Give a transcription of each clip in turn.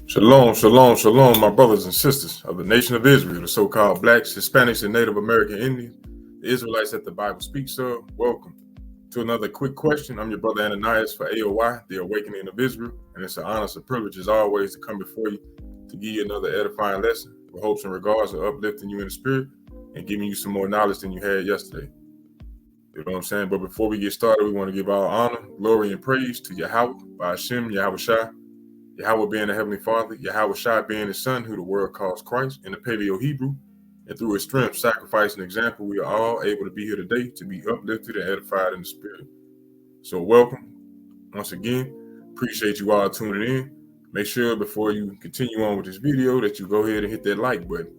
Shalom, shalom, shalom, my brothers and sisters of the nation of Israel, the so-called blacks, Hispanics, and Native American Indians, the Israelites that the Bible speaks of. Welcome to another quick question. I'm your brother Ananias for A.O.I, the Awakening of Israel, and it's an honor and a privilege as always to come before you to give you another edifying lesson with hopes and regards of uplifting you in the spirit and giving you some more knowledge than you had yesterday. You know what I'm saying? But before we get started, we want to give our honor, glory, and praise to Yahweh, by Hashem, Yahweh Shai, Yahweh being the Heavenly Father, Yahweh Shai being His Son, who the world calls Christ, in the Paleo-Hebrew, and through His strength, sacrifice, and example, we are all able to be here today to be uplifted and edified in the Spirit. So welcome, once again. Appreciate you all tuning in. Make sure before you continue on with this video that you go ahead and hit that like button.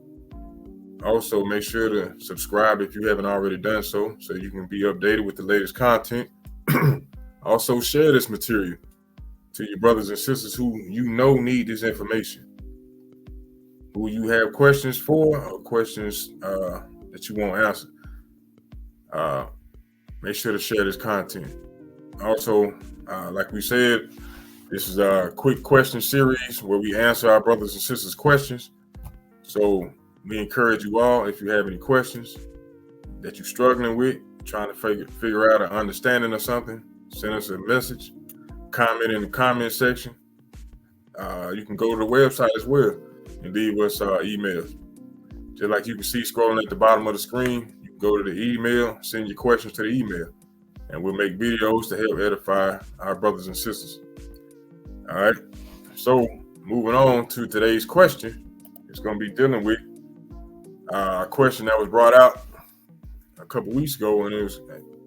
Also, make sure to subscribe if you haven't already done so you can be updated with the latest content. Also, share this material to your brothers and sisters who you know need this information, who you have questions for or questions that you won't answer. Make sure to share this content. Also, like we said, this is a quick question series where we answer our brothers and sisters' questions. So we encourage you all, if you have any questions that you're struggling with, trying to figure out an understanding of something, send us a message, comment in the comment section. You can go to the website as well and leave us emails. Just like you can see scrolling at the bottom of the screen, you can go to the email, send your questions to the email, and we'll make videos to help edify our brothers and sisters. All right. So moving on to today's question, it's going to be dealing with a question that was brought out a couple weeks ago, and it was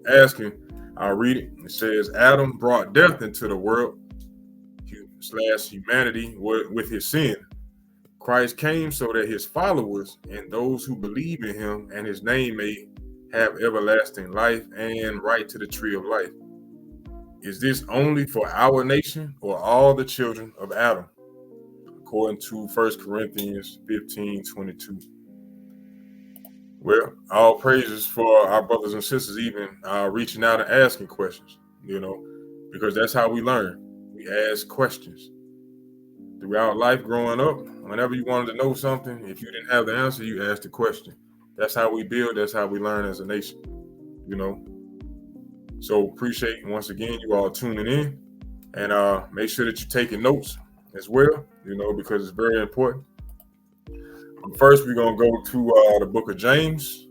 asking, I'll read it. It says, Adam brought death into the world / humanity with his sin. Christ came so that his followers and those who believe in him and his name may have everlasting life and right to the tree of life. Is this only for our nation or all the children of Adam? According to 1 Corinthians 15:22. Well, all praises for our brothers and sisters even reaching out and asking questions, because that's how we learn. We ask questions. Throughout life growing up, whenever you wanted to know something, if you didn't have the answer, you asked the question. That's how we build. That's how we learn as a nation, So appreciate, once again, you all tuning in. And make sure that you're taking notes as well, because it's very important. But first, we're going to go to the book of James.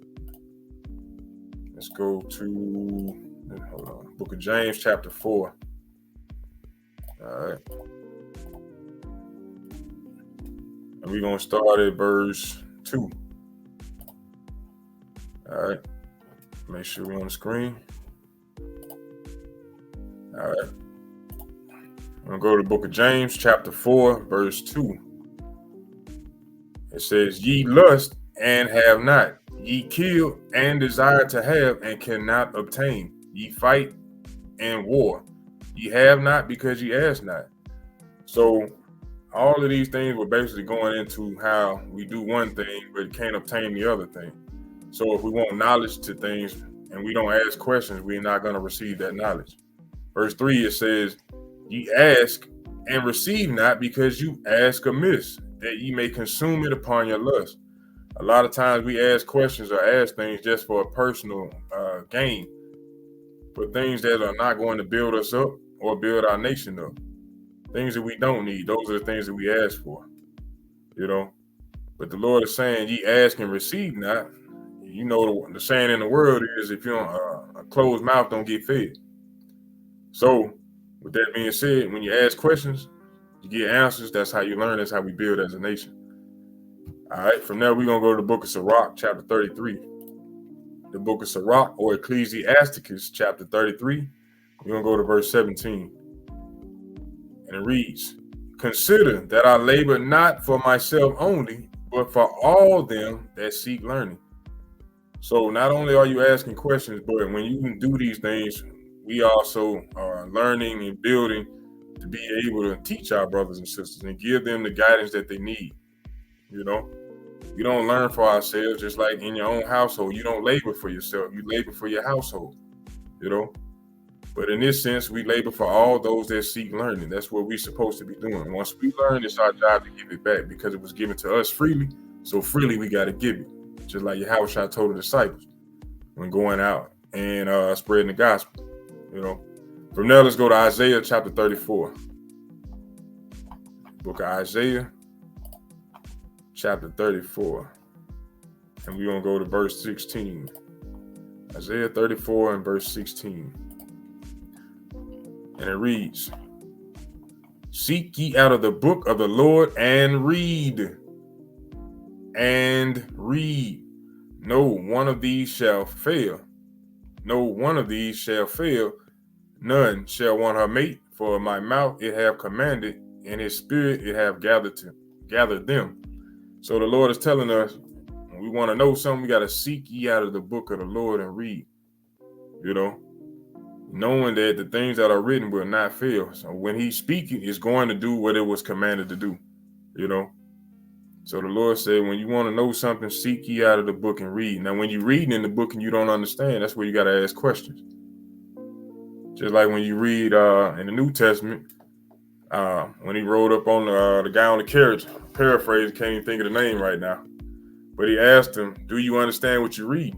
Let's go to book of James, chapter 4. All right. And we're going to start at verse 2. All right. Make sure we're on the screen. All right. I'm going to go to the book of James, chapter 4, verse 2. It says, Ye lust and have not. Ye kill and desire to have and cannot obtain. Ye fight and war. Ye have not because ye ask not. So all of these things were basically going into how we do one thing, but can't obtain the other thing. So if we want knowledge to things and we don't ask questions, we're not going to receive that knowledge. Verse 3, it says, Ye ask and receive not because you ask amiss, that ye may consume it upon your lust. A lot of times we ask questions or ask things just for a personal gain, for things that are not going to build us up or build our nation up. Things that we don't need, those are the things that we ask for, But the Lord is saying, ye ask and receive not. The saying in the world is, if you don't, a closed mouth don't get fed. So with that being said, when you ask questions, you get answers. That's how you learn. That's how we build as a nation. All right. From there, we're going to go to the book of Sirach, chapter 33. The book of Sirach, or Ecclesiasticus, chapter 33. We're going to go to verse 17. And it reads, Consider that I labor not for myself only, but for all them that seek learning. So not only are you asking questions, but when you do these things, we also are learning and building to be able to teach our brothers and sisters and give them the guidance that they need. We don't learn for ourselves, just like in your own household. You don't labor for yourself. You labor for your household, But in this sense, we labor for all those that seek learning. That's what we're supposed to be doing. Once we learn, it's our job to give it back because it was given to us freely. So freely, we got to give it. Just like Yahushua told the disciples when going out and spreading the gospel. You know. From there, let's go to Isaiah chapter 34. Book of Isaiah chapter 34. And we're going to go to verse 16. Isaiah 34 and verse 16. And it reads, "Seek ye out of the book of the Lord and read. And read. No one of these shall fail. No one of these shall fail. None shall want her mate, for my mouth it have commanded, and his spirit it have gathered them." So the Lord is telling us, when we want to know something, we got to seek ye out of the book of the Lord and read. You know, knowing that the things that are written will not fail. So when he's speaking, it's going to do what it was commanded to do. You know. So the Lord said, when you want to know something, seek ye out of the book and read. Now, when you're reading in the book and you don't understand, that's where you got to ask questions. Just like when you read in the New Testament, when he rode up on the guy on the carriage, paraphrase, can't even think of the name right now, but he asked him, "Do you understand what you read?"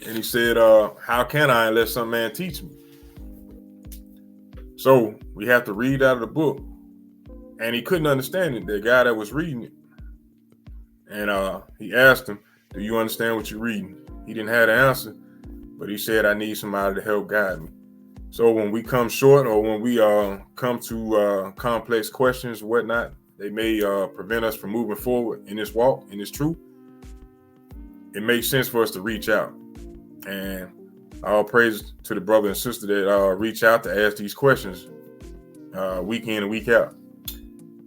And he said, "How can I unless some man teach me?" So we have to read out of the book. And he couldn't understand it, the guy that was reading it. And he asked him, "Do you understand what you're reading?" He didn't have the answer, but he said, "I need somebody to help guide me." So when we come short or when we come to complex questions or whatnot, they may prevent us from moving forward in this walk, in this truth. It makes sense for us to reach out. And all praise to the brother and sister that reach out to ask these questions week in and week out.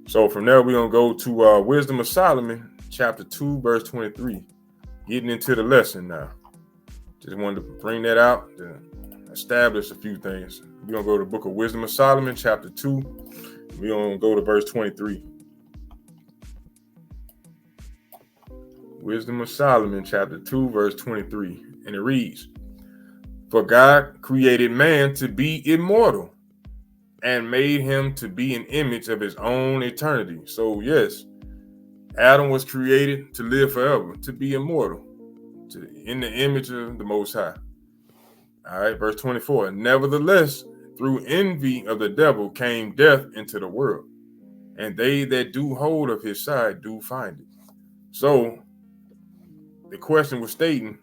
So from there, we're going to go to Wisdom of Solomon, chapter 2, verse 23. Getting into the lesson now. Just wanted to bring that out to establish a few things. We're going to go to the book of Wisdom of Solomon, chapter 2. We're going to go to verse 23. Wisdom of Solomon, chapter 2, verse 23. And it reads, "For God created man to be immortal and made him to be an image of his own eternity." So yes, Adam was created to live forever, to be immortal, in the image of the Most High. All right, verse 24. "Nevertheless, through envy of the devil came death into the world, and they that do hold of his side do find it." So the question was stating,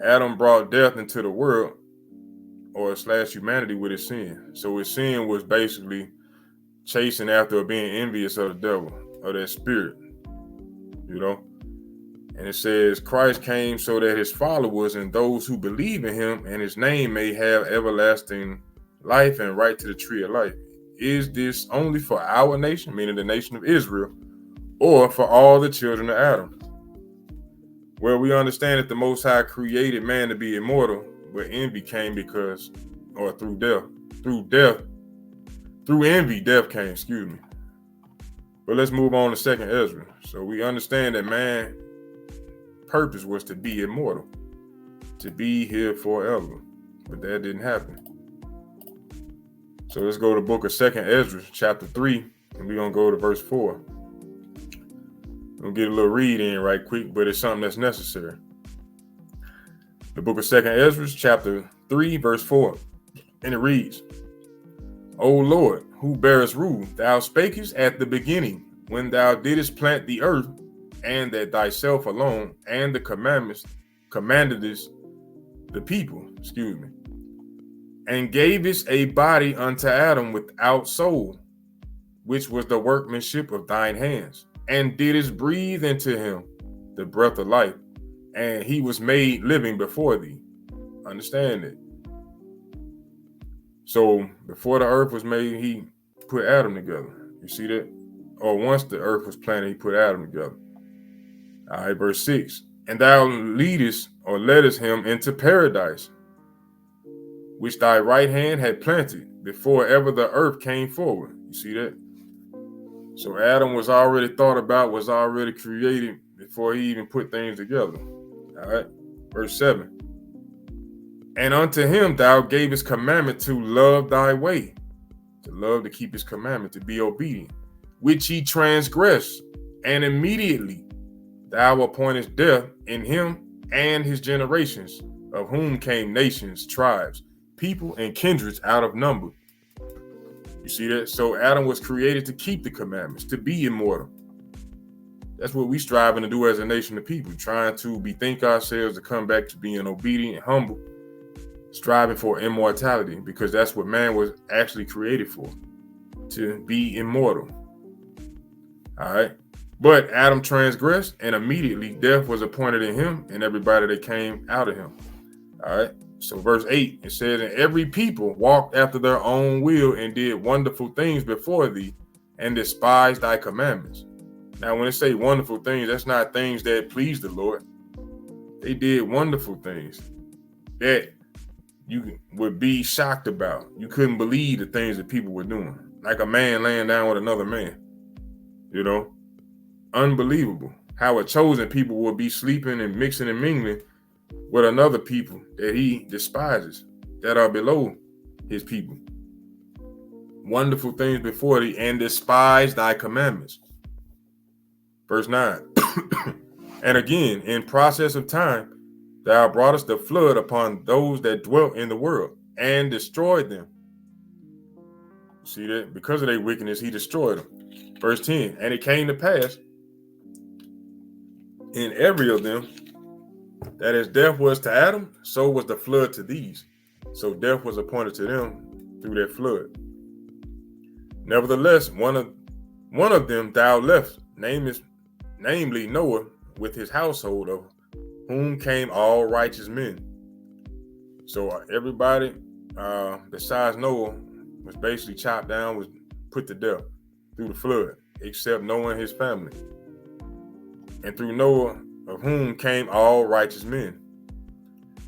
Adam brought death into the world, or / humanity, with his sin. So his sin was basically chasing after being envious of the devil, of that spirit, you know. And it says, "Christ came so that his followers and those who believe in him and his name may have everlasting life and right to the tree of life." Is this only for our nation, meaning the nation of Israel, or for all the children of Adam? Well, we understand that the Most High created man to be immortal, but envy came because, or through envy, death came, excuse me. But let's move on to 2nd Ezra. So we understand that man's purpose was to be immortal, to be here forever, but that didn't happen. So let's go to the book of 2nd Ezra, chapter 3, and we're going to go to verse 4. We'll get a little read in right quick, but it's something that's necessary. The book of 2nd Ezra, chapter 3, verse 4. And it reads, "O Lord, who bearest rule, thou spakest at the beginning, when thou didst plant the earth, and that thyself alone, and the commandedest the people, and gavest a body unto Adam without soul, which was the workmanship of thine hands, and didst breathe into him the breath of life, and he was made living before thee." Understand it. So before the earth was made, he put Adam together. You see that? Or once the earth was planted, he put Adam together. All right, verse 6. "And thou leddest him into paradise, which thy right hand had planted before ever the earth came forward." You see that? So Adam was already thought about, was already created before he even put things together. All right, verse 7. And unto him thou gavest commandment to love thy way, to love, to keep his commandment, to be obedient, which he transgressed. And immediately thou appointest death in him and his generations, of whom came nations, tribes, people, and kindreds out of number. You see that? So Adam was created to keep the commandments, to be immortal. That's what we striving to do as a nation of people, trying to bethink ourselves to come back to being obedient, humble, striving for immortality, because that's what man was actually created for, to be immortal. All right. But Adam transgressed, and immediately death was appointed in him and everybody that came out of him. All right. So verse 8, it says, and every people walked after their own will and did wonderful things before thee and despised thy commandments. Now, when it say wonderful things, that's not things that please the Lord. They did wonderful things that you would be shocked about. You couldn't believe the things that people were doing, like a man laying down with another man. You know, unbelievable how a chosen people will be sleeping and mixing and mingling with another people that he despises, that are below his people. Wonderful things before thee, and despise thy commandments. Verse 9. And again, in process of time, thou broughtest the flood upon those that dwelt in the world and destroyed them. See that? Because of their wickedness, he destroyed them. Verse 10. And it came to pass in every of them that as death was to Adam, so was the flood to these. So death was appointed to them through that flood. Nevertheless, one of them thou left, namely Noah, with his household, of whom came all righteous men. So everybody besides Noah was basically chopped down, was put to death through the flood, except Noah and his family. And through Noah, of whom came all righteous men.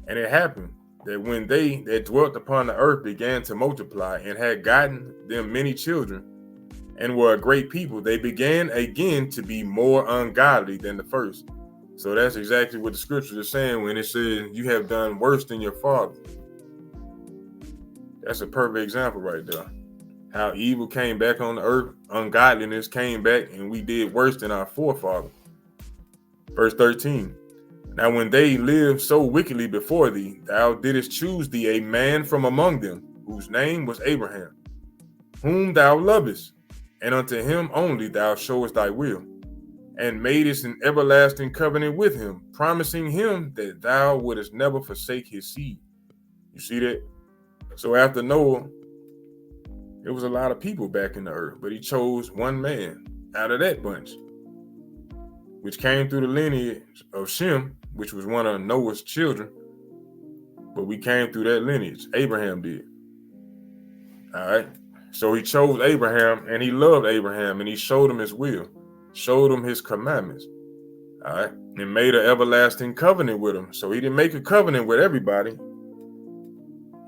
And it happened that when they that dwelt upon the earth began to multiply and had gotten them many children and were a great people, they began again to be more ungodly than the first. So that's exactly what the scriptures are saying when it says you have done worse than your father. That's a perfect example right there. How evil came back on the earth, ungodliness came back, and we did worse than our forefathers. Verse 13. Now when they lived so wickedly before thee, thou didst choose thee a man from among them, whose name was Abraham, whom thou lovest, and unto him only thou showest thy will, and madest an everlasting covenant with him, promising him that thou wouldest never forsake his seed. You see that? So after Noah, there was a lot of people back in the earth, but he chose one man out of that bunch, which came through the lineage of Shem, which was one of Noah's children. But we came through that lineage. Abraham did. All right. So he chose Abraham, and he loved Abraham, and he showed him his will, showed him his commandments. All right. And made an everlasting covenant with him. So he didn't make a covenant with everybody.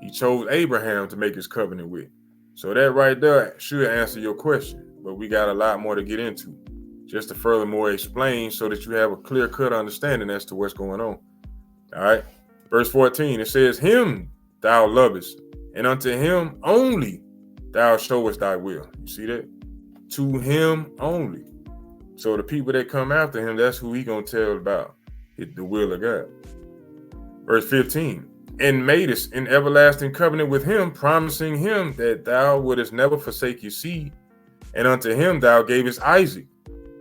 He chose Abraham to make his covenant with. So that right there should answer your question. But we got a lot more to get into, just to furthermore explain so that you have a clear-cut understanding as to what's going on. All right. Verse 14, it says, him thou lovest, and unto him only thou showest thy will. You see that? To him only. So the people that come after him, that's who he gonna tell about the will of God. Verse 15, and madest an everlasting covenant with him, promising him that thou wouldest never forsake your seed. And unto him thou gavest Isaac.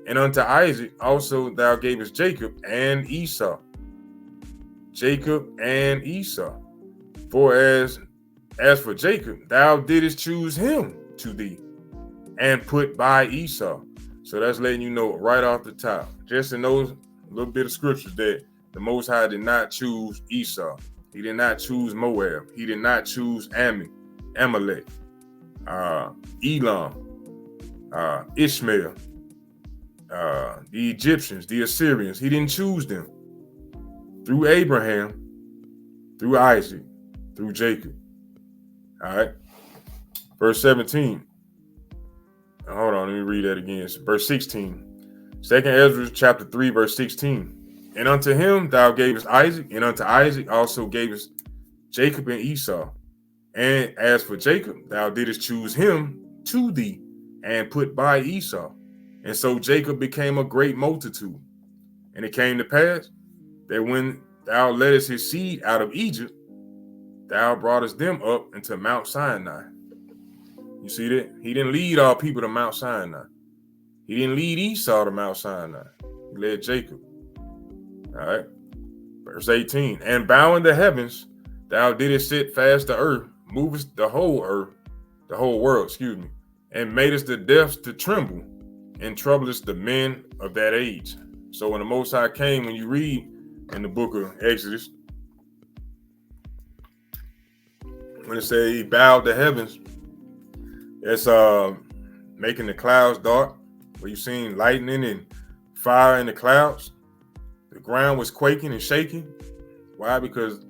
And unto Isaac also thou gavest Jacob and Esau. Jacob and Esau. For as for Jacob, thou didst choose him to thee, and put by Esau. So that's letting you know right off the top, just in those little bit of scriptures, that the Most High did not choose Esau. He did not choose Moab. He did not choose Amalek, Elam, Ishmael, the Egyptians, the Assyrians. He didn't choose them. Through Abraham, through Isaac, through Jacob. All right. Verse 17. Hold on, let me read that again. It's verse 16. 2nd Ezra chapter 3, verse 16. And unto him thou gavest Isaac, and unto Isaac also gavest Jacob and Esau. And as for Jacob, thou didst choose him to thee and put by Esau. And so Jacob became a great multitude. And it came to pass that when thou leddest his seed out of Egypt, thou broughtest them up into Mount Sinai. You see that? He didn't lead all people to Mount Sinai. He didn't lead Esau to Mount Sinai. He led Jacob. All right. Verse 18. And bowing the heavens, thou didst sit fast the earth, movest the whole world, and madest the depths to tremble, and troublest the men of that age. So when the Most High came, when you read in the book of Exodus, when it says he bowed the heavens, it's making the clouds dark, where you seen lightning and fire in the clouds. The ground was quaking and shaking. Why? Because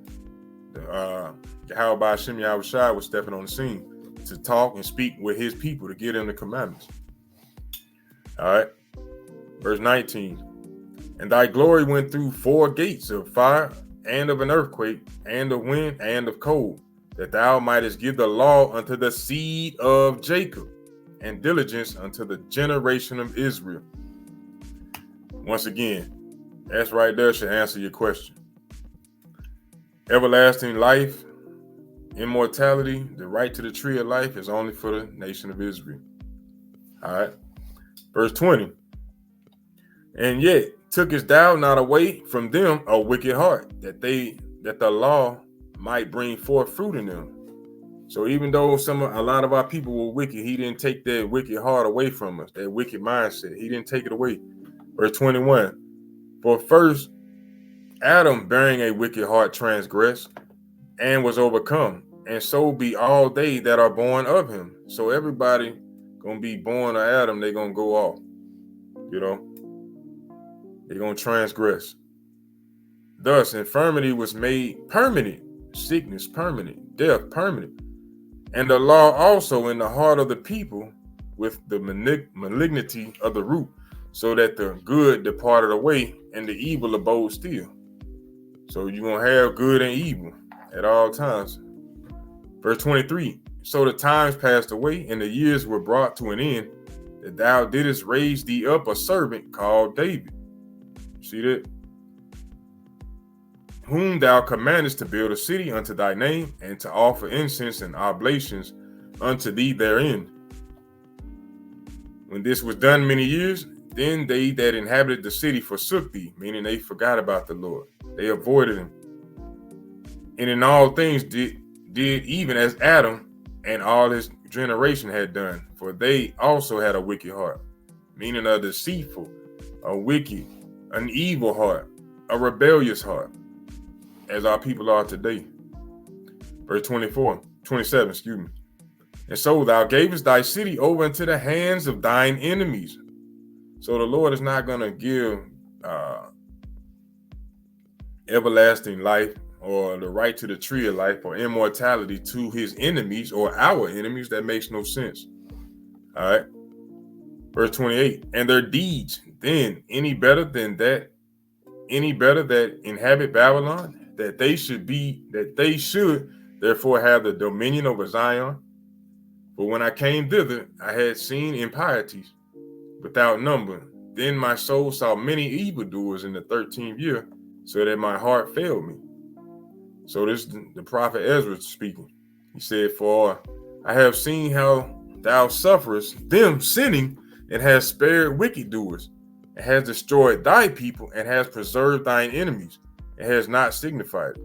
Yahweh Hashem Yahushua was stepping on the scene to talk and speak with his people to give them the commandments. All right. Verse 19. And thy glory went through 4 gates of fire and of an earthquake and of wind and of cold, that thou mightest give the law unto the seed of Jacob and diligence unto the generation of Israel. Once again, that's right there should answer your question. Everlasting life, immortality, the right to the tree of life is only for the nation of Israel. All right. Verse 20. And yet tookest thou not away from them a wicked heart, that the law might bring forth fruit in them. So even though a lot of our people were wicked, he didn't take that wicked heart away from us, that wicked mindset. He didn't take it away. Verse 21. For first Adam, bearing a wicked heart, transgressed and was overcome, and so be all they that are born of him. So everybody gonna be born of Adam, they're gonna go off. They're gonna transgress. Thus, infirmity was made permanent, sickness permanent, death permanent, and the law also in the heart of the people with the malignity of the root, so that the good departed away and the evil abode still. So you're going to have good and evil at all times. Verse 23. So the times passed away and the years were brought to an end, that thou didst raise thee up a servant called David. See that? Whom thou commandest to build a city unto thy name, and to offer incense and oblations unto thee therein. When this was done many years, then they that inhabited the city forsook thee, meaning they forgot about the Lord. They avoided him. And in all things did even as Adam and all his generation had done, for they also had a wicked heart, meaning a deceitful, a wicked, an evil heart, a rebellious heart, as our people are today. Verse 27. And so thou gavest thy city over into the hands of thine enemies. So the Lord is not going to give everlasting life or the right to the tree of life or immortality to his enemies or our enemies. That makes no sense. All right. Verse 28. And their deeds then any better that inhabit Babylon, that they should therefore have the dominion over Zion. But when I came thither, I had seen impieties without number. Then my soul saw many evildoers in the 13th year, so that my heart failed me. So this is the prophet Ezra speaking. He said, for I have seen how thou sufferest them sinning, and has spared wicked doers, and has destroyed thy people, and has preserved thine enemies, and has not signified it.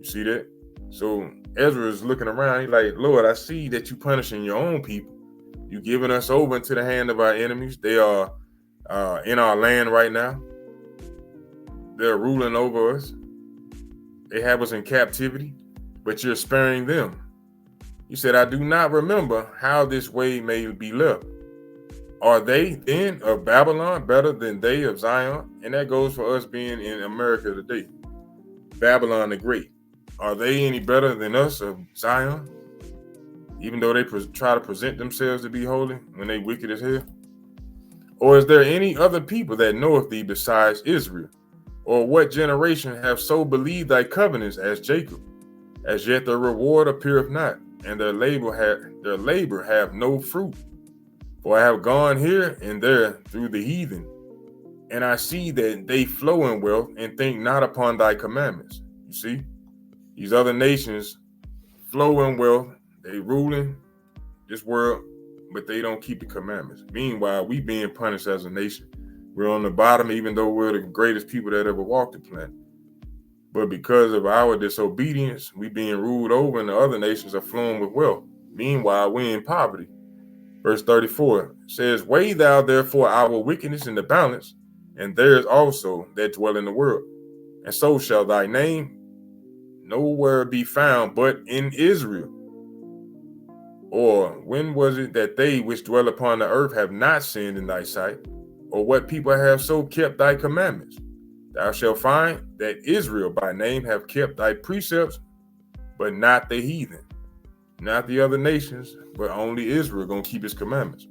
You see that? So Ezra is looking around. He's like, Lord, I see that you punishing your own people. You giving us over into the hand of our enemies. They are in our land right now. They're ruling over us. They have us in captivity, but you're sparing them. You said, I do not remember how this way may be left. Are they then of Babylon better than they of Zion? And that goes for us being in America today. Babylon the Great. Are they any better than us of Zion? Even though they try to present themselves to be holy when they wicked as hell? Or is there any other people that knoweth thee besides Israel? Or what generation have so believed thy covenants as Jacob? As yet their reward appeareth not, and their labor have no fruit. For I have gone here and there through the heathen, and I see that they flow in wealth and think not upon thy commandments. You see, these other nations flow in wealth, they ruling this world, but they don't keep the commandments. Meanwhile, we being punished as a nation. We're on the bottom, even though we're the greatest people that ever walked the planet. But because of our disobedience, we being ruled over, and the other nations are flowing with wealth. Meanwhile, we're in poverty. Verse 34 says, weigh thou therefore our wickedness in the balance, and theirs also that dwell in the world. And so shall thy name nowhere be found but in Israel. Or when was it that they which dwell upon the earth have not sinned in thy sight? Or what people have so kept thy commandments? Thou shalt find that Israel by name have kept thy precepts, but not the heathen, not the other nations, but only Israel gonna keep his commandments.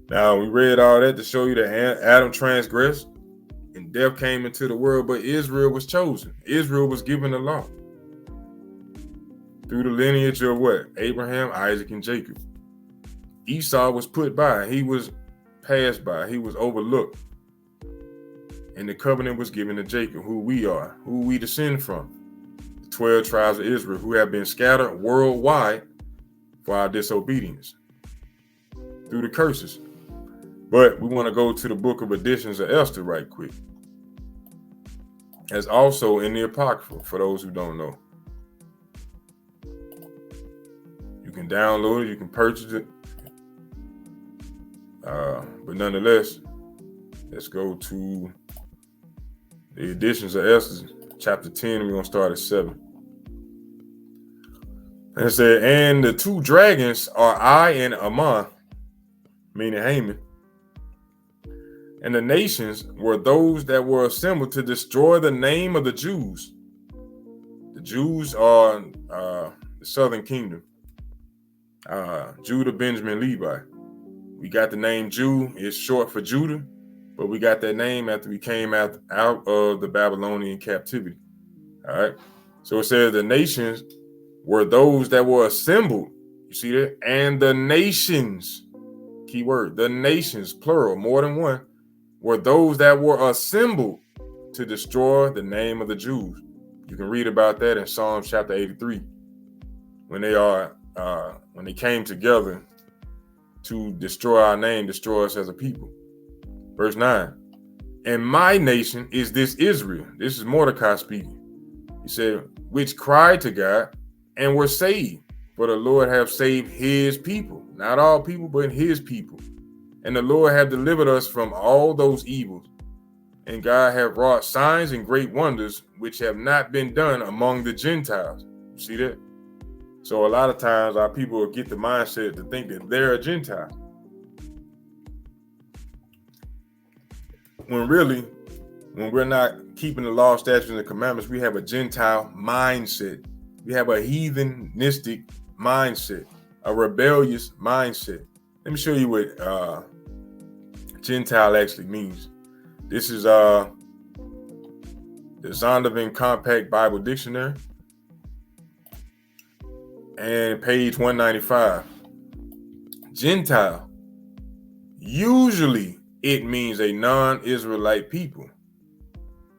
Now, we read all that to show you that Adam transgressed and death came into the world, but Israel was chosen. Israel was given the law through the lineage of what? Abraham, Isaac, and Jacob. Esau was put by. He was passed by. He was overlooked. And the covenant was given to Jacob, who we are, who we descend from. The 12 tribes of Israel, who have been scattered worldwide for our disobedience through the curses. But we want to go to the book of Editions of Esther right quick. As also in the Apocrypha, for those who don't know. You can download it, you can purchase it. But nonetheless, let's go to the Editions of Esther, chapter 10. We're going to start at 7. And it said, and the two dragons are I and Ammon, meaning Haman. And the nations were those that were assembled to destroy the name of the Jews. The Jews are the southern kingdom. Judah, Benjamin, Levi. We got the name Jew. It's short for Judah, but we got that name after we came out of the Babylonian captivity. All right. So it says the nations were those that were assembled. You see that? And the nations, key word, the nations, plural, more than one, were those that were assembled to destroy the name of the Jews. You can read about that in Psalms chapter 83, when they came together to destroy our name, destroy us as a people. Verse 9, and my nation is this Israel. This is Mordecai speaking. He said, which cried to God and were saved, for the Lord have saved his people. Not all people, but his people. And the Lord have delivered us from all those evils. And God have wrought signs and great wonders, which have not been done among the Gentiles. You see that? So a lot of times our people will get the mindset to think that they're a Gentile. When really, when we're not keeping the law, statutes, and the commandments, we have a Gentile mindset. We have a heathenistic mindset, a rebellious mindset. Let me show you what Gentile actually means. This is the Zondervan Compact Bible Dictionary, and page 195. Gentile, usually it means a non-Israelite people.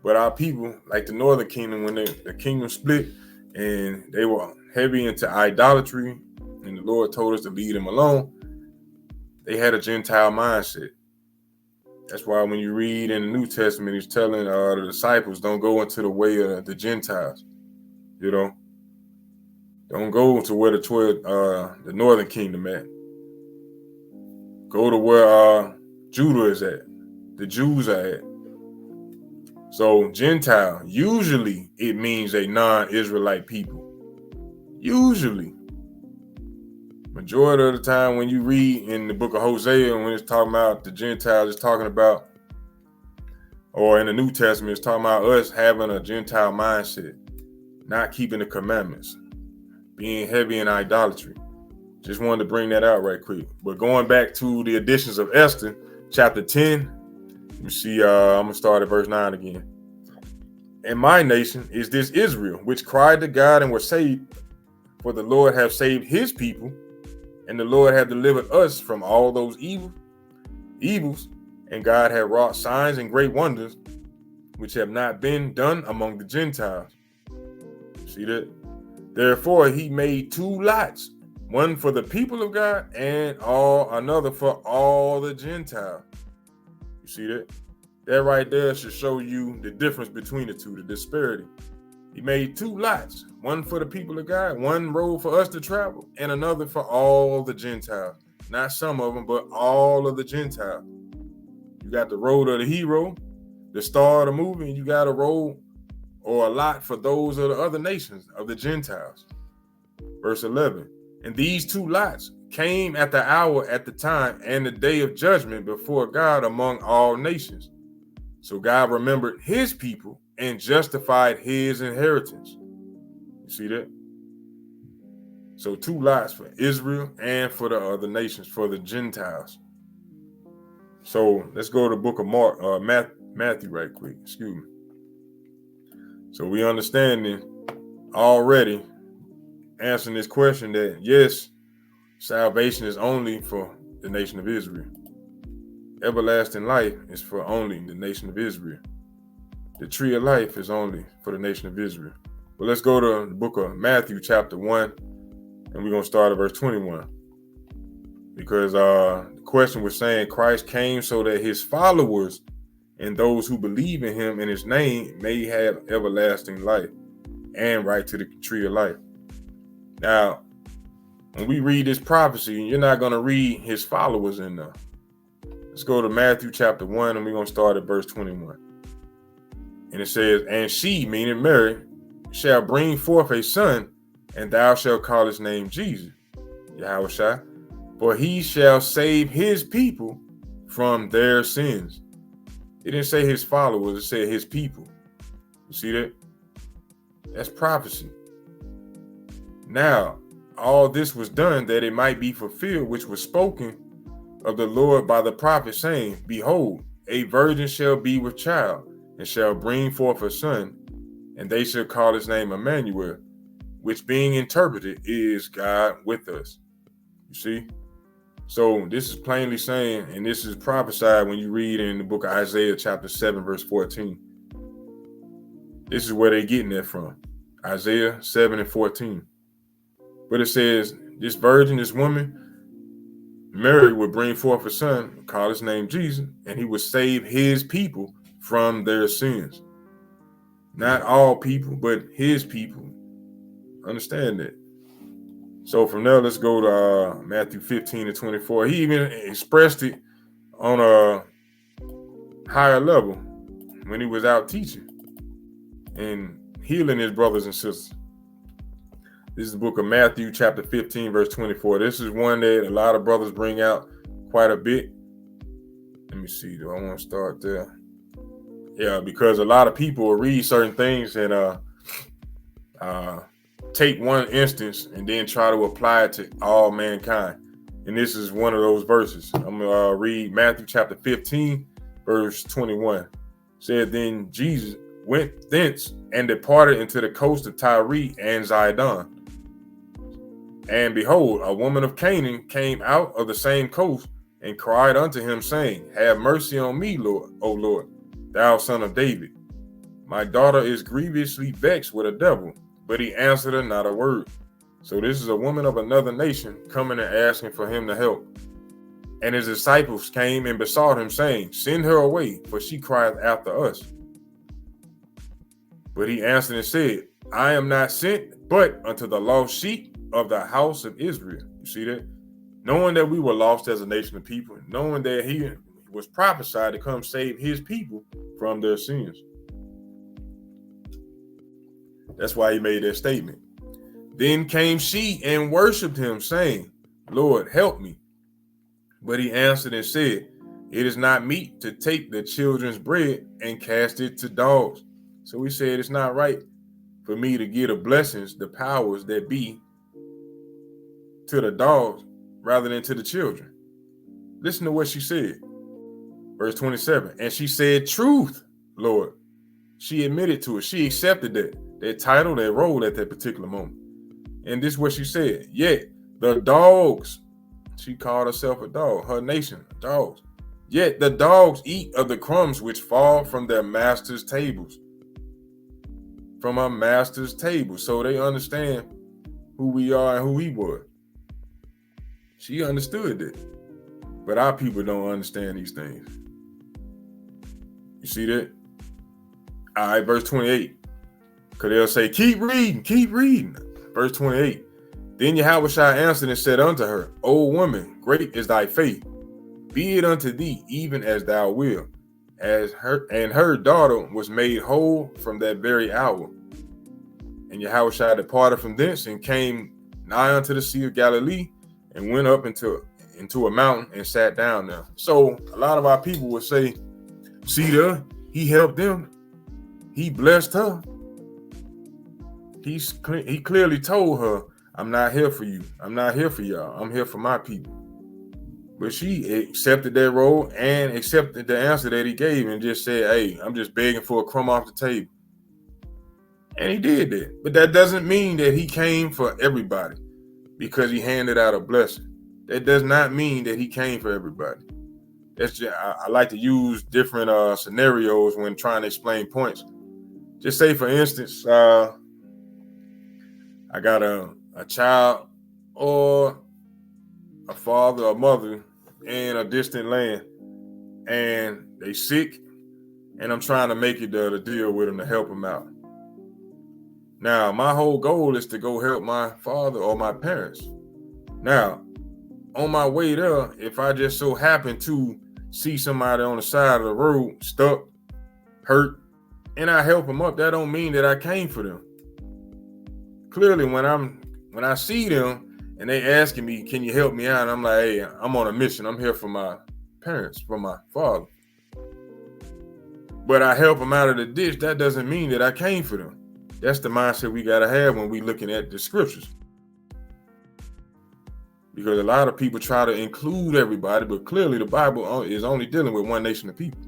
But our people, like the Northern Kingdom, when the kingdom split and they were heavy into idolatry, and the Lord told us to leave them alone, they had a Gentile mindset. That's why when you read in the New Testament, he's telling the disciples, don't go into the way of the Gentiles. You know, don't go to where the Northern Kingdom at. Go to where Judah is at. The Jews are at. So Gentile, usually it means a non-Israelite people. Usually. Majority of the time when you read in the book of Hosea, when it's talking about the Gentiles, it's talking about, or in the New Testament, it's talking about us having a Gentile mindset, not keeping the commandments, being heavy in idolatry. Just wanted to bring that out right quick. But going back to the Editions of Esther, chapter 10, you see, I'm going to start at verse 9 again. And my nation is this Israel, which cried to God and were saved. For the Lord have saved his people, and the Lord have delivered us from all those evils. And God had wrought signs and great wonders, which have not been done among the Gentiles. See that? Therefore, he made two lots, one for the people of God and another for all the Gentiles. You see that? That right there should show you the difference between the two, the disparity. He made two lots, one for the people of God, one road for us to travel, and another for all the Gentiles. Not some of them, but all of the Gentiles. You got the road of the hero, the star of the movie, and you got a road or a lot for those of the other nations of the Gentiles. Verse 11, and these two lots came at the hour, at the time, and the day of judgment before God among all nations. So God remembered his people and justified his inheritance. You see that? So two lots for Israel and for the other nations, for the Gentiles. So let's go to the book of Matthew right quick. Excuse me. So we understanding already, answering this question, that yes, salvation is only for the nation of Israel. Everlasting life is for only the nation of Israel. The tree of life is only for the nation of Israel. Well, let's go to the book of Matthew chapter 1, and we're going to start at verse 21. Because the question was saying Christ came so that his followers and those who believe in him in his name may have everlasting life and right to the tree of life. Now, when we read this prophecy, you're not going to read his followers in there. Let's go to Matthew chapter 1, and we're going to start at verse 21. And it says, and she, meaning Mary, shall bring forth a son, and thou shalt call his name Jesus, Yahushua, for he shall save his people from their sins. It didn't say his followers, it said his people. You see that? That's prophecy. Now, all this was done that it might be fulfilled, which was spoken of the Lord by the prophet, saying, behold, a virgin shall be with child, and shall bring forth a son, and they shall call his name Emmanuel, which being interpreted is God with us. You see? So this is plainly saying, and this is prophesied when you read in the book of Isaiah chapter 7, verse 14. This is where they're getting that from. Isaiah 7 and 14. But it says, this virgin, this woman, Mary, would bring forth a son, call his name Jesus, and he would save his people from their sins. Not all people, but his people. Understand that. So from there, let's go to Matthew 15 and 24. He even expressed it on a higher level when he was out teaching and healing his brothers and sisters. This is the book of Matthew chapter 15, verse 24. This is one that a lot of brothers bring out quite a bit. Let me see. Do I want to start there? Yeah, because a lot of people will read certain things and take one instance and then try to apply it to all mankind. And this is one of those verses. I'm going to read Matthew chapter 15, verse 21. It said, then Jesus went thence and departed into the coast of Tyre and Zidon. And behold, a woman of Canaan came out of the same coast and cried unto him, saying, have mercy on me, Lord, O Lord, thou son of David. My daughter is grievously vexed with a devil. But he answered her not a word. So this is a woman of another nation coming and asking for him to help. And his disciples came and besought him, saying, send her away, for she crieth after us. But he answered and said, I am not sent but unto the lost sheep of the house of Israel. You see that? Knowing that we were lost as a nation of people, knowing that he was prophesied to come save his people from their sins. That's why he made that statement. Then came she and worshipped him, saying, Lord, help me. But he answered and said, it is not meet to take the children's bread and cast it to dogs. So he said, it's not right for me to give the blessings, the powers that be, to the dogs rather than to the children. Listen to what she said. Verse 27, and she said, truth, Lord. She admitted to it. She accepted that title, that role at that particular moment. And this is what she said. Yet the dogs, she called herself a dog, her nation, dogs. Yet the dogs eat of the crumbs which fall from their master's tables. From our master's table. So they understand who we are and who he was. She understood that. But our people don't understand these things. You see that? All right, verse 28. Because they'll say, keep reading, keep reading. Verse 28. Then Yahushua answered and said unto her, O woman, great is thy faith. Be it unto thee even as thou wilt. Her daughter was made whole from that very hour. And Yahushua departed from thence and came nigh unto the Sea of Galilee and went up into a mountain and sat down there. So a lot of our people would say, see there, he helped them. He blessed her. He clearly told her, I'm not here for you. I'm not here for y'all. I'm here for my people. But she accepted that role and accepted the answer that he gave and just said, hey, I'm just begging for a crumb off the table. And he did that. But that doesn't mean that he came for everybody because he handed out a blessing. That does not mean that he came for everybody. That's just, I like to use different scenarios when trying to explain points. Just say, for instance, I got a child or a father or mother in a distant land, and they sick, and I'm trying to make it to deal with them to help them out. Now, my whole goal is to go help my father or my parents. Now, on my way there, if I just so happen to see somebody on the side of the road stuck, hurt, and I help them up, that don't mean that I came for them. Clearly, when I see them and they asking me, can you help me out? I'm like, hey, I'm on a mission. I'm here for my parents, for my father. But I help them out of the ditch. That doesn't mean that I came for them. That's the mindset we got to have when we looking at the scriptures. Because a lot of people try to include everybody, but clearly the Bible is only dealing with one nation of people.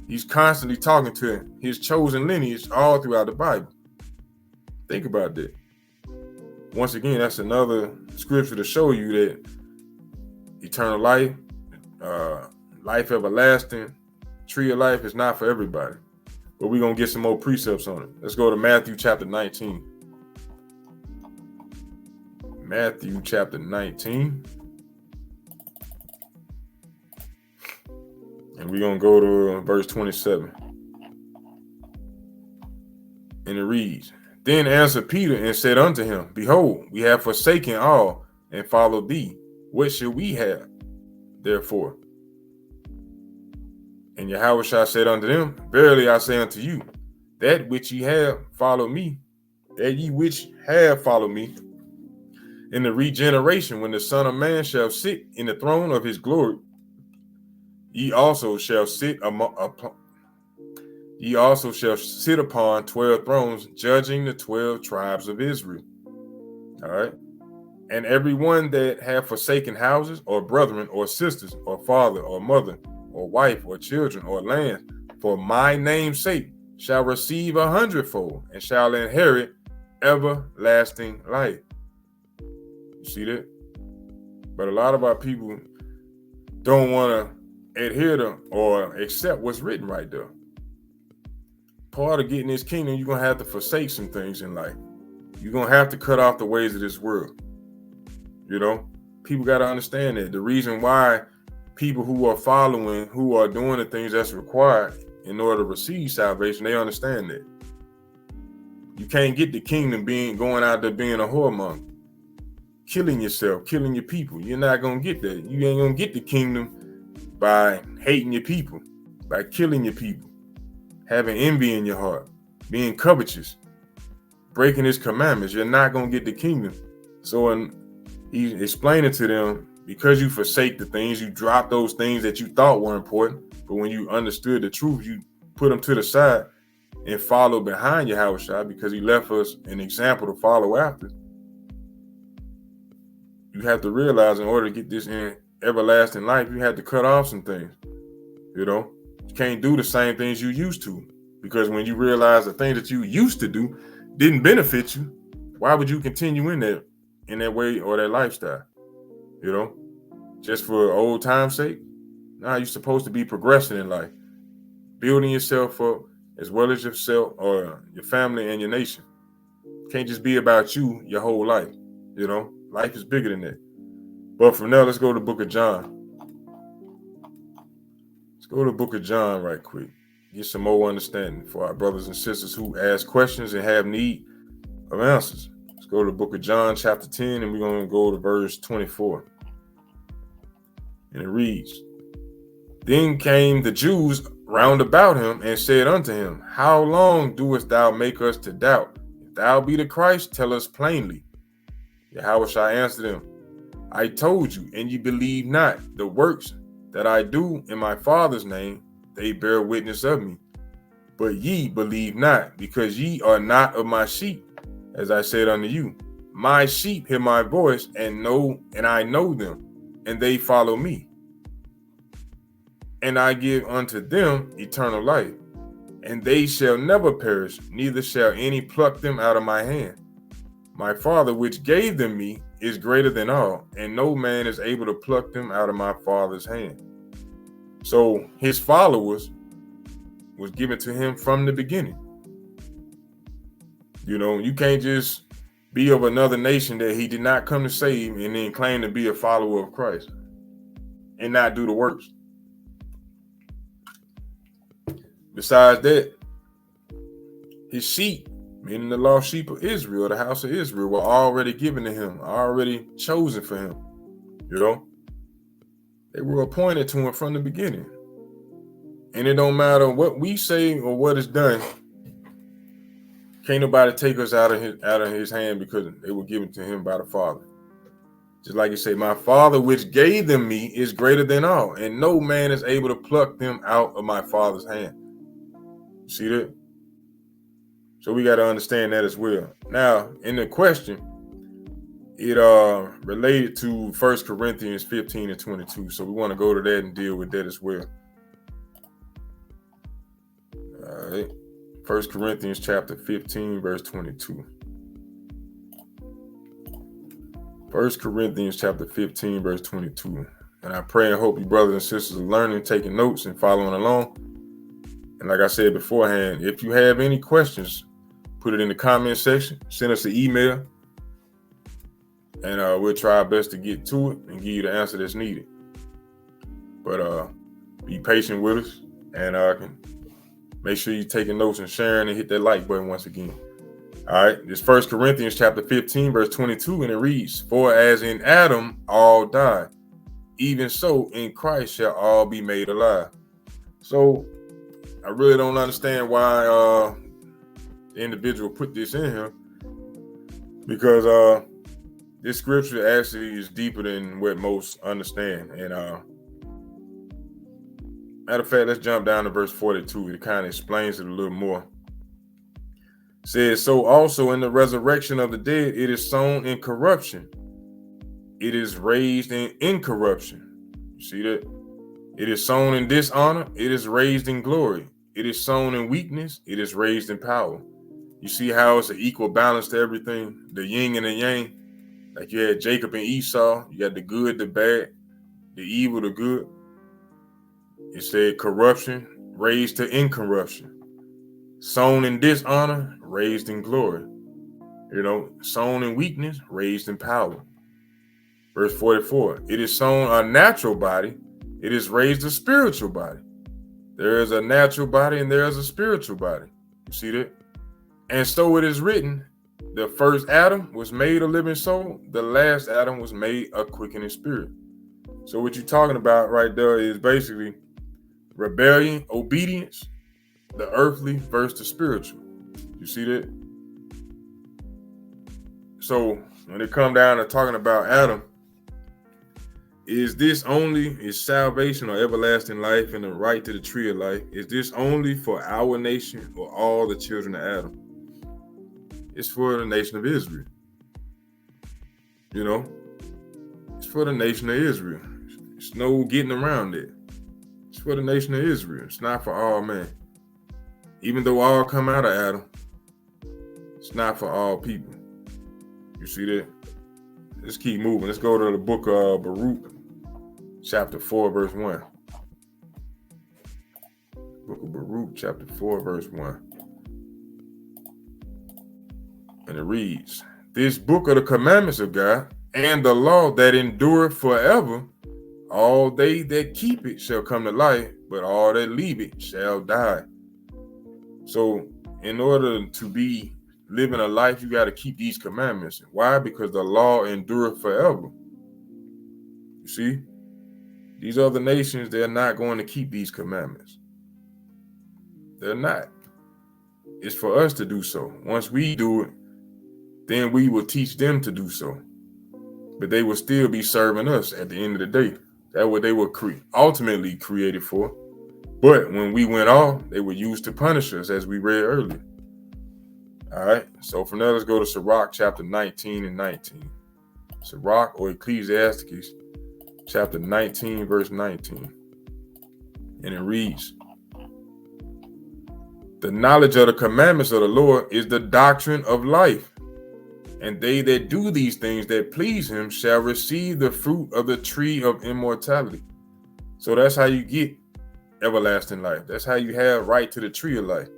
He's constantly talking to his chosen lineage all throughout the Bible. Think about that. Once again, that's another scripture to show you that eternal life, life everlasting, tree of life is not for everybody. But we're going to get some more precepts on it. Let's go to Matthew chapter 19. Matthew chapter 19. And we're going to go to verse 27. And it reads, Then answered Peter and said unto him, Behold, we have forsaken all and followed thee. What shall we have, therefore? And Yahushua said unto them, Verily I say unto you, that which ye have followed me, that ye which have followed me, in the regeneration, when the Son of Man shall sit in the throne of his glory, ye also shall sit upon 12 thrones, judging the 12 tribes of Israel. All right. And everyone that have forsaken houses, or brethren, or sisters, or father, or mother, or wife, or children, or land, for my name's sake, shall receive 100-fold, and shall inherit everlasting life. You see that? But a lot of our people don't want to adhere to or accept what's written right there. Part of getting this kingdom, you're going to have to forsake some things in life. You're going to have to cut off the ways of this world. You know, people got to understand that the reason why people who are doing the things that's required in order to receive salvation, they understand that. You can't get the kingdom going out there being a whoremonger, killing yourself, killing your people. You're not going to get that. You ain't going to get the kingdom by hating your people, by killing your people, having envy in your heart, being covetous, breaking his commandments. You're not going to get the kingdom. So he's explaining to them, because you forsake the things, you drop those things that you thought were important, but when you understood the truth, you put them to the side and follow behind Yahushua, because he left us an example to follow after. You have to realize, in order to get this in everlasting life, you have to cut off some things. You know, you can't do the same things you used to. Because when you realize the thing that you used to do didn't benefit you, why would you continue in that way or that lifestyle? You know, just for old time's sake? Nah, you're supposed to be progressing in life, building yourself up as well as yourself or your family and your nation. Can't just be about you your whole life. Life is bigger than that. But from now, let's go to the book of John. Let's go to the book of John right quick. Get some more understanding for our brothers and sisters who ask questions and have need of answers. Let's go to the book of John, chapter 10, and we're going to go to verse 24. And it reads, Then came the Jews round about him and said unto him, How long doest thou make us to doubt? If thou be the Christ, tell us plainly. Yahweh shall answer them, I told you, and ye believe not. The works that I do in my Father's name, they bear witness of me. But ye believe not, because ye are not of my sheep, as I said unto you. My sheep hear my voice, and I know them, and they follow me. And I give unto them eternal life, and they shall never perish, neither shall any pluck them out of my hand. My Father, which gave them me, is greater than all, and no man is able to pluck them out of my Father's hand. So his followers was given to him from the beginning. You can't just be of another nation that he did not come to save and then claim to be a follower of Christ and not do the works. Besides that, his sheep, meaning the lost sheep of Israel, the house of Israel, were already given to him, already chosen for him. They were appointed to him from the beginning. And it don't matter what we say or what is done. Can't nobody take us out of his hand because they were given to him by the Father. Just like you say, my Father which gave them me is greater than all, and no man is able to pluck them out of my Father's hand. You see that? So we got to understand that as well. Now, in the question, it related to 1 Corinthians 15 and 22. So we want to go to that and deal with that as well. All right. 1 Corinthians chapter 15, verse 22. 1 Corinthians chapter 15, verse 22. And I pray and hope you brothers and sisters are learning, taking notes, and following along. And like I said beforehand, if you have any questions, put it in the comment section. Send us an email. And we'll try our best to get to it and give you the answer that's needed. But be patient with us. And make sure you're taking notes and sharing and hit that like button once again. All right. This 1 Corinthians chapter 15, verse 22, and it reads, For as in Adam all died, even so in Christ shall all be made alive. So I really don't understand why the individual put this in here, because this scripture actually is deeper than what most understand. And matter of fact, let's jump down to verse 42. It kind of explains it a little more. It says, So also in the resurrection of the dead, it is sown in corruption. It is raised in incorruption. You see that? It is sown in dishonor. It is raised in glory. It is sown in weakness. It is raised in power. You see how it's an equal balance to everything? The yin and the yang. Like you had Jacob and Esau. You got the good, the bad, the evil, the good. It said corruption raised to incorruption. Sown in dishonor, raised in glory. Sown in weakness, raised in power. Verse 44, it is sown a natural body. It is raised a spiritual body. There is a natural body and there is a spiritual body. You see that? And so it is written, the first Adam was made a living soul. The last Adam was made a quickening spirit. So what you're talking about right there is basically rebellion, obedience, the earthly versus the spiritual. You see that? So when it come down to talking about Adam, is salvation or everlasting life and the right to the tree of life, is this only for our nation or all the children of Adam? It's for the nation of Israel. It's for the nation of Israel. There's no getting around it. It's for the nation of Israel. It's not for all men. Even though all come out of Adam, it's not for all people. You see that? Let's keep moving. Let's go to the book of Baruch, chapter 4, verse 1. Book of Baruch, chapter 4, verse 1. And it reads, "This book of the commandments of God and the law that endureth forever, all they that keep it shall come to life, but all that leave it shall die." So in order to be living a life, you got to keep these commandments. Why? Because the law endureth forever. You see, these other nations, they're not going to keep these commandments. They're not. It's for us to do so. Once we do it, then we will teach them to do so. But they will still be serving us at the end of the day. That's what they were ultimately created for. But when we went off, they were used to punish us, as we read earlier. All right. So from there, let's go to Sirach chapter 19 and 19. Sirach, or Ecclesiastes chapter 19, verse 19. And it reads, "The knowledge of the commandments of the Lord is the doctrine of life. And they that do these things that please him shall receive the fruit of the tree of immortality." So that's how you get everlasting life. That's how you have right to the tree of life,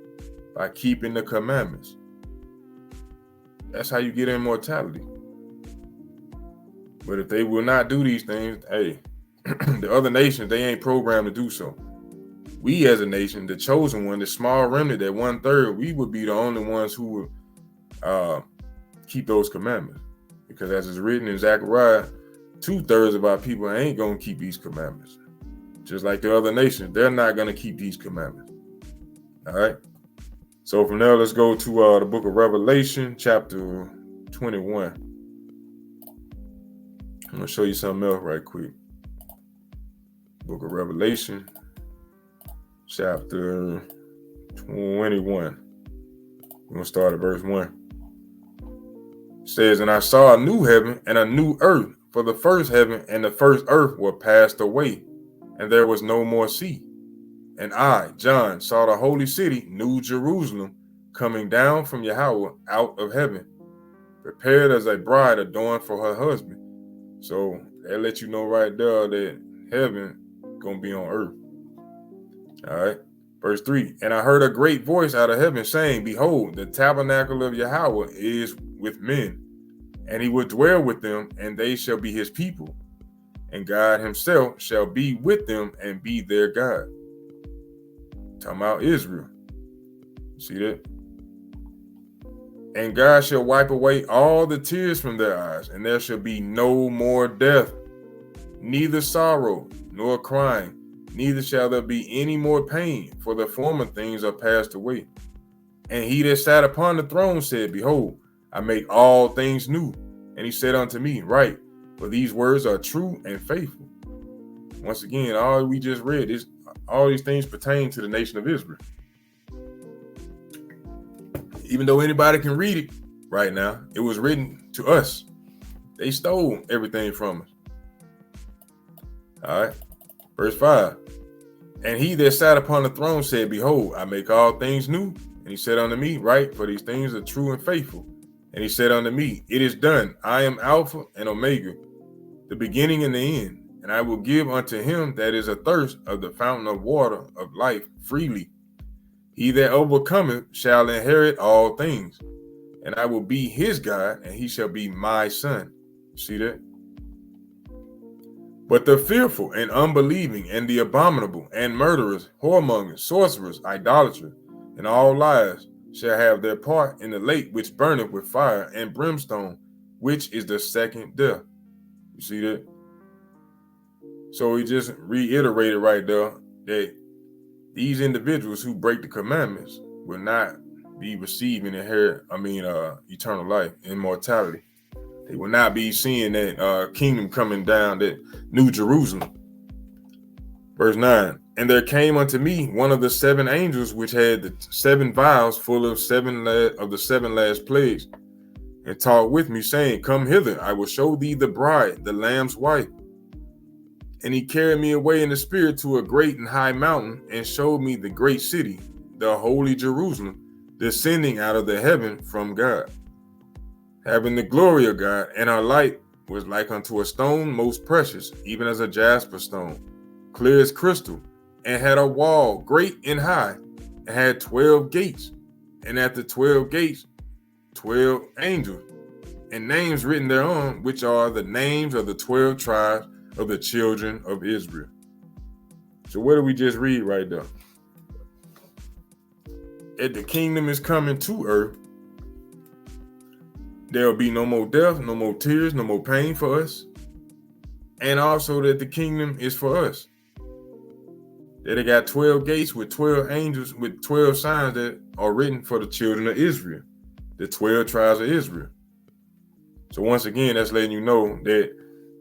by keeping the commandments. That's how you get immortality. But if they will not do these things, hey, the other nations, they ain't programmed to do so. We as a nation, the chosen one, the small remnant, that 1/3, we would be the only ones who would keep those commandments. Because as it's written in Zechariah, 2/3 of our people ain't going to keep these commandments. Just like the other nations, they're not going to keep these commandments. All right. So from there, let's go to the book of Revelation, chapter 21. I'm going to show you something else right quick. Book of Revelation, chapter 21. We're going to start at verse 1. It says, "And I saw a new heaven and a new earth, for the first heaven and the first earth were passed away, and there was no more sea. And I, John, saw the holy city, New Jerusalem, coming down from Yahweh out of heaven, prepared as a bride adorned for her husband." So that lets you know right there that heaven gonna be on earth. All right. Verse 3, "And I heard a great voice out of heaven saying, Behold, the tabernacle of Yahweh is with men, and he will dwell with them, and they shall be his people, and God himself shall be with them and be their God." Talking about Israel. See that? "And God shall wipe away all the tears from their eyes, and there shall be no more death, neither sorrow nor crying, neither shall there be any more pain, for the former things are passed away. And he that sat upon the throne said, Behold, I make all things new. And he said unto me, Write, for these words are true and faithful." Once again, all we just read is all these things pertain to the nation of Israel. Even though anybody can read it right now, it was written to us. They stole everything from us. All right. Verse 5. "And he that sat upon the throne said, Behold, I make all things new. And he said unto me, Write, for these things are true and faithful. And he said unto me, It is done. I am Alpha and Omega, the beginning and the end. And I will give unto him that is athirst of the fountain of water of life freely. He that overcometh shall inherit all things. And I will be his God, and he shall be my son." See that? "But the fearful and unbelieving and the abominable and murderers, whoremongers, sorcerers, idolaters, and all liars shall have their part in the lake which burneth with fire and brimstone, which is the second death." You see that? So he just reiterated right there that these individuals who break the commandments will not be receiving eternal life, immortality. They will not be seeing that kingdom coming down, that New Jerusalem. Verse 9, "And there came unto me one of the 7 angels which had the 7 vials full of the 7 last plagues, and talked with me, saying, Come hither, I will show thee the bride, the Lamb's wife. And he carried me away in the spirit to a great and high mountain, and showed me the great city, the holy Jerusalem, descending out of the heaven from God, having the glory of God, and her light was like unto a stone most precious, even as a jasper stone, clear as crystal, and had a wall great and high, and had 12 gates, and at the 12 gates 12 angels, and names written thereon, which are the names of the 12 tribes of the children of Israel. So what did we just read right there? That the kingdom is coming to earth, there will be no more death, no more tears, no more pain for us. And also that the kingdom is for us. That it got 12 gates with 12 angels with 12 signs that are written for the children of Israel, the 12 tribes of Israel. So once again, that's letting you know that,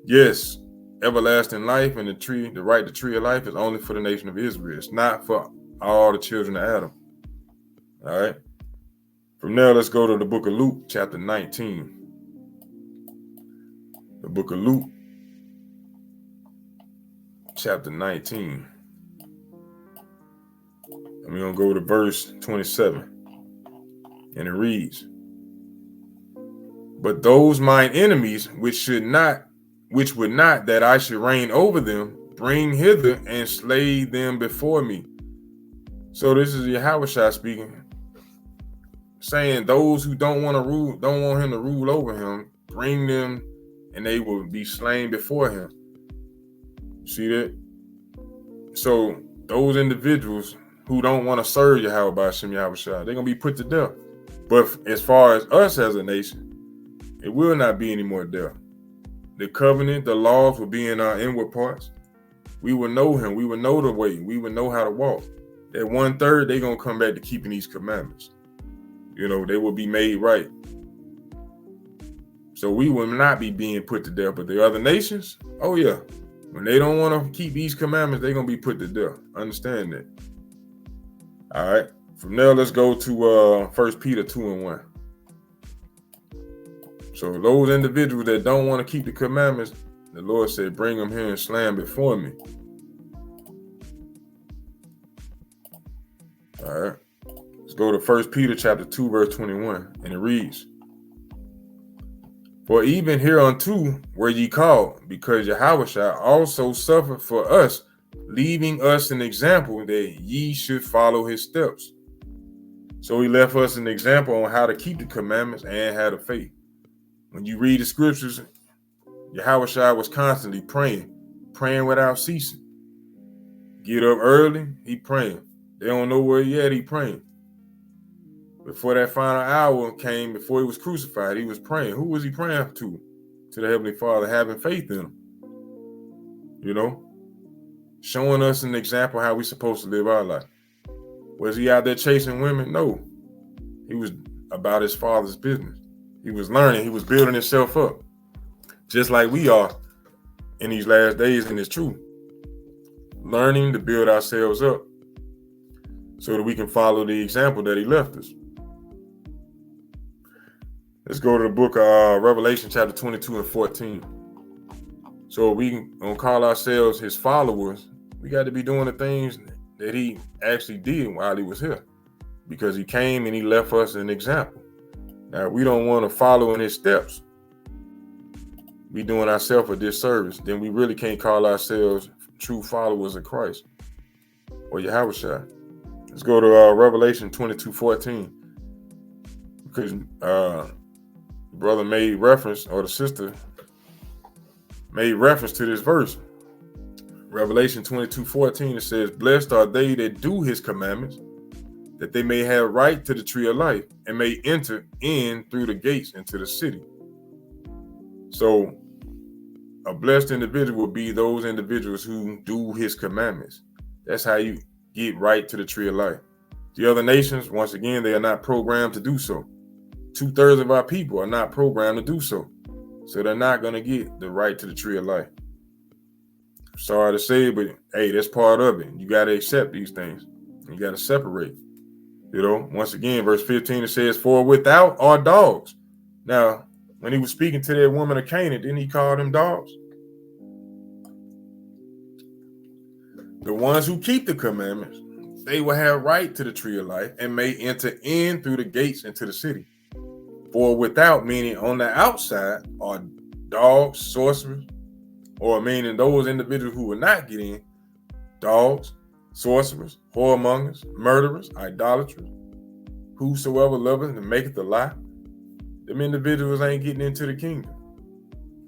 yes, everlasting life and the right to tree of life is only for the nation of Israel. It's not for all the children of Adam. All right. From there, let's go to the book of Luke, chapter 19. The book of Luke, chapter 19. And we're going to go to verse 27. And it reads, but those mine enemies, which would not that I should reign over them, bring hither and slay them before me. So this is Yahushua speaking, saying those who don't want him to rule over him, bring them and they will be slain before him. See that? So those individuals who don't want to serve Yahweh by Hashem Yahushua, they're going to be put to death. But as far as us as a nation, it will not be any more death. The covenant, the laws will be in our inward parts. We will know him. We will know the way. We will know how to walk. That 1/3, they're going to come back to keeping these commandments. You know, they will be made right. So we will not be being put to death. But the other nations, oh yeah, when they don't want to keep these commandments, they're going to be put to death. Understand that. All right. From there, let's go to 1 Peter 2:1. So those individuals that don't want to keep the commandments, the Lord said, bring them here and slam before me. All right. Let's go to 1 Peter chapter 2, verse 21. And it reads, for even hereunto were ye called, because Yahushua also suffered for us, leaving us an example that ye should follow his steps. So he left us an example on how to keep the commandments and how to faith. When you read the scriptures, Yahushua was constantly praying without ceasing. Get up early, he praying. They don't know where he at, he praying. Before that final hour came, before he was crucified, he was praying. Who was he praying to? To the Heavenly Father, having faith in him. You know, showing us an example how we're supposed to live our life. Was he out there chasing women? No. He was about his Father's business. He was learning. He was building himself up. Just like we are in these last days in this truth. Learning to build ourselves up so that we can follow the example that he left us. Let's go to the book of Revelation chapter 22 and 14. So we gonna call ourselves his followers. We got to be doing the things that he actually did while he was here. Because he came and he left us an example. Now, we don't want to follow in his steps. We doing ourselves a disservice. Then we really can't call ourselves true followers of Christ or Yahushua. Let's go to Revelation 22:14. Because the brother made reference, or the sister made reference to this verse. Revelation 22:14, it says, blessed are they that do his commandments, that they may have right to the tree of life and may enter in through the gates into the city. So a blessed individual will be those individuals who do his commandments. That's how you get right to the tree of life. The other nations, once again, they are not programmed to do so. 2/3 of our people are not programmed to do so. So they're not going to get the right to the tree of life. Sorry to say, but hey, that's part of it. You got to accept these things. You got to separate. You know, once again, verse 15, it says, for without are dogs. Now, when he was speaking to that woman of Canaan, didn't he call them dogs? The ones who keep the commandments, they will have right to the tree of life and may enter in through the gates into the city. For without, meaning on the outside, are dogs, sorcerers, or meaning those individuals who will not get in, dogs, sorcerers, whoremongers, murderers, idolaters, whosoever loveth and maketh a lie. Them individuals ain't getting into the kingdom.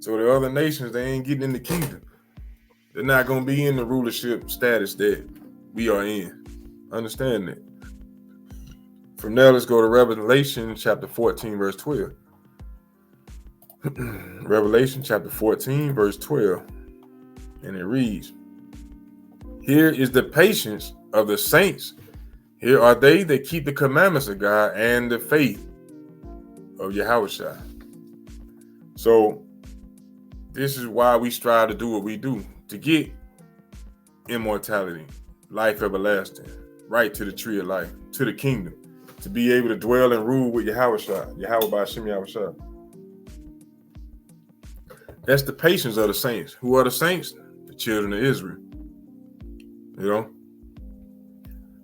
So the other nations, they ain't getting in the kingdom. They're not going to be in the rulership status that we are in. Understand that. From there, let's go to Revelation chapter 14, verse 12. Revelation chapter 14, verse 12. And it reads, here is the patience of the saints. Here are they that keep the commandments of God and the faith of Yahushua. So this is why we strive to do what we do, to get immortality, life everlasting, right to the tree of life, to the kingdom, to be able to dwell and rule with Yahushua, Yahweh Ba'Shem Yahushua. That's the patience of the saints. Who are the saints? The children of Israel. You know,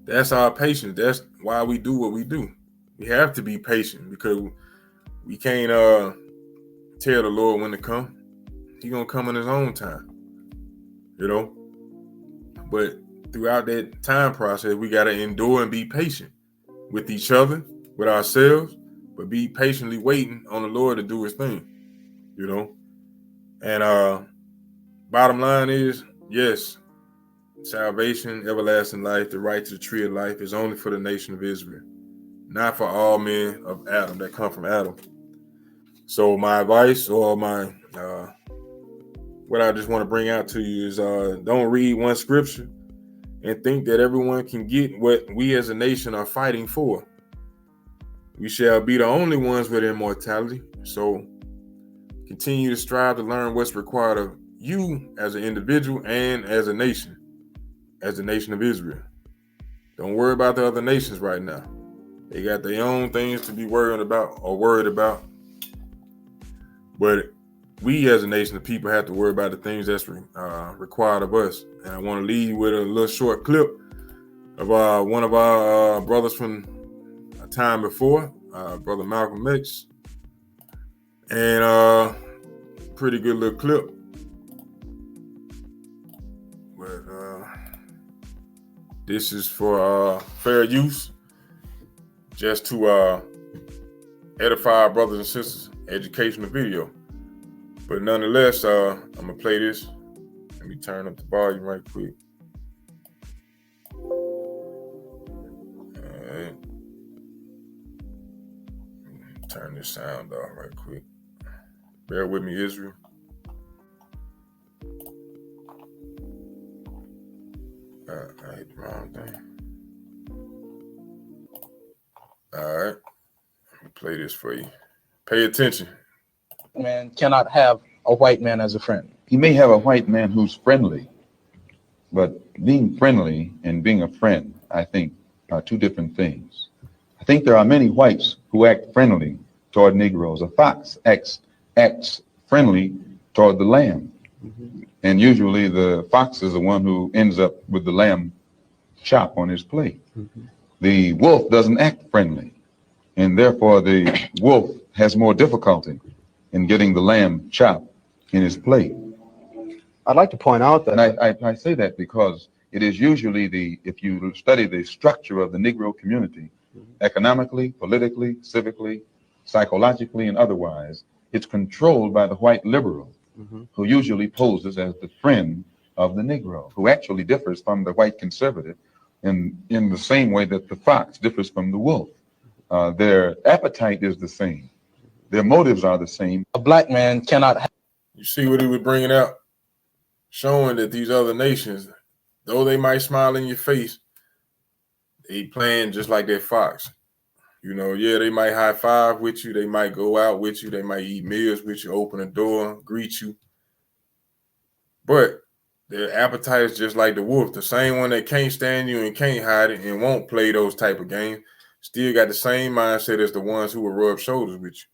that's our patience. That's why we do what we do. We have to be patient because we can't tell the Lord when to come. He's gonna come in his own time. You know, but throughout that time process, we gotta endure and be patient with each other, with ourselves, but be patiently waiting on the Lord to do his thing. You know, and bottom line is, yes, salvation, everlasting life, the right to the tree of life is only for the nation of Israel, not for all men of Adam that come from Adam. So my advice, or my what I just want to bring out to you is don't read one scripture and think that everyone can get what we as a nation are fighting for. We shall be the only ones with immortality. So continue to strive to learn what's required of you as an individual and as a nation of Israel. Don't worry about the other nations right now. They got their own things to be worried about. But we as a nation of people have to worry about the things that's required of us. And I want to leave you with a little short clip of one of our brothers from a time before, Brother Malcolm X. And pretty good little clip. But this is for fair use, just to edify our brothers and sisters, educational video. But nonetheless, I'm gonna play this. Let me turn up the volume right quick. All right. Turn this sound off right quick. Bear with me, Israel. I hit the wrong thing. All right. Let me play this for you. Pay attention. Man cannot have a white man as a friend. He may have a white man who's friendly, but being friendly and being a friend, I think, are two different things. I think there are many whites who act friendly toward Negroes. A fox acts friendly toward the lamb. Mm-hmm. And usually the fox is the one who ends up with the lamb chop on his plate. Mm-hmm. The wolf doesn't act friendly, and therefore the wolf has more difficulty in getting the lamb chop in his plate. I'd like to point out that... And I say that because it is usually if you study the structure of the Negro community, economically, politically, civically, psychologically, and otherwise, it's controlled by the white liberal, who usually poses as the friend of the Negro, who actually differs from the white conservative in the same way that the fox differs from the wolf. Their appetite is the same. Their motives are the same. A black man cannot have... You see what he was bringing out? Showing that these other nations, though they might smile in your face, they playing just like that fox. You know, yeah, they might high five with you. They might go out with you. They might eat meals with you, open a door, greet you. But their appetite is just like the wolf. The same one that can't stand you and can't hide it and won't play those type of games, still got the same mindset as the ones who will rub shoulders with you.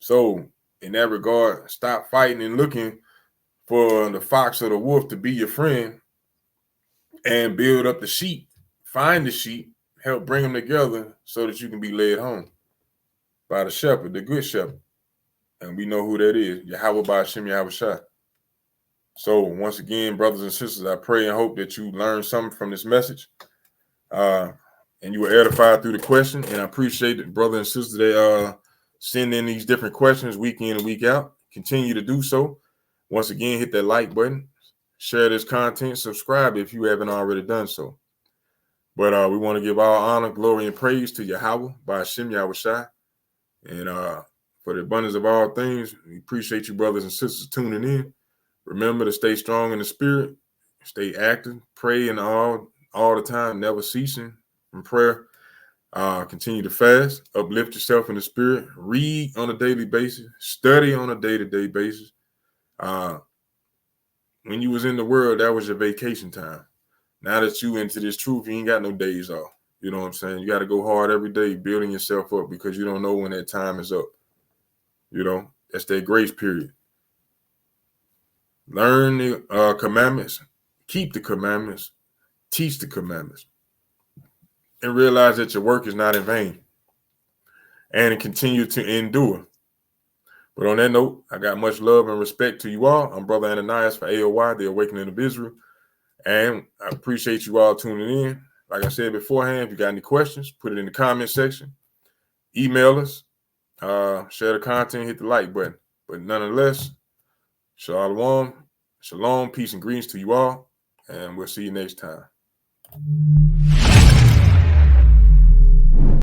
So in that regard, stop fighting and looking for the fox or the wolf to be your friend and build up the sheep find the sheep, help bring them together so that you can be led home by the shepherd, the good shepherd. And we know who that is, Yahweh by Hashem Yahweh Shai. So once again, brothers and sisters, I pray and hope that you learned something from this message. And you were edified through the question. And I appreciate it, brothers and sisters, they send in these different questions week in and week out. Continue to do so. Once again, hit that like button, share this content, subscribe if you haven't already done so. But we want to give all honor, glory, and praise to Yahweh by Hashem Yahweh Shai. And for the abundance of all things, we appreciate you, brothers and sisters, tuning in. Remember to stay strong in the spirit, stay active, pray and all the time, never ceasing in prayer. Continue to fast, uplift yourself in the spirit, read on a daily basis, study on a day-to-day basis. When you was in the world, that was your vacation time. Now that you into this truth, you ain't got no days off. You know what I'm saying? You got to go hard every day, building yourself up, because you don't know when that time is up. You know, that's that grace period. Learn the commandments, keep the commandments, teach the commandments, and realize that your work is not in vain, and continue to endure. But on that note, I got much love and respect to you all. I'm Brother Ananias for A.O.I, the Awakening of Israel. And I appreciate you all tuning in. Like I said beforehand, if you got any questions, put it in the comment section. Email us, share the content, hit the like button. But nonetheless, shalom, peace and greetings to you all. And we'll see you next time.